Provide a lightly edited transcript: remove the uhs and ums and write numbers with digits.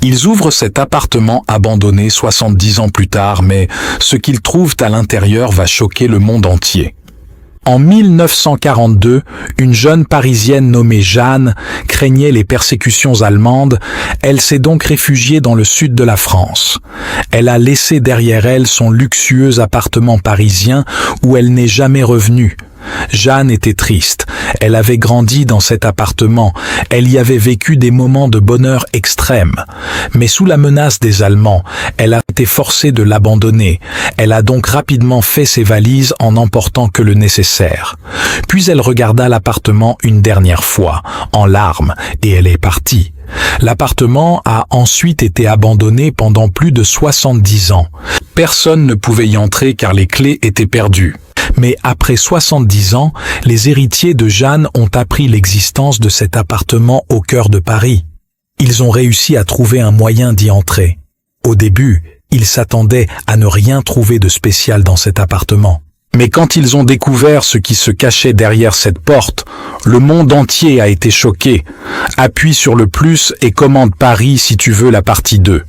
Ils ouvrent cet appartement abandonné 70 ans plus tard, mais ce qu'ils trouvent à l'intérieur va choquer le monde entier. En 1942, une jeune Parisienne nommée Jeanne craignait les persécutions allemandes. Elle s'est donc réfugiée dans le sud de la France. Elle a laissé derrière elle son luxueux appartement parisien où elle n'est jamais revenue. Jeanne était triste. Elle avait grandi dans cet appartement. Elle y avait vécu des moments de bonheur extrême. Mais sous la menace des Allemands, elle a été forcée de l'abandonner. Elle a donc rapidement fait ses valises en n'emportant que le nécessaire. Puis elle regarda l'appartement une dernière fois, en larmes, et elle est partie. L'appartement a ensuite été abandonné pendant plus de 70 ans. Personne ne pouvait y entrer car les clés étaient perdues. Mais après 70 ans, les héritiers de Jeanne ont appris l'existence de cet appartement au cœur de Paris. Ils ont réussi à trouver un moyen d'y entrer. Au début, ils s'attendaient à ne rien trouver de spécial dans cet appartement. Mais quand ils ont découvert ce qui se cachait derrière cette porte, le monde entier a été choqué. Appuie sur le plus et commande Paris si tu veux la partie 2.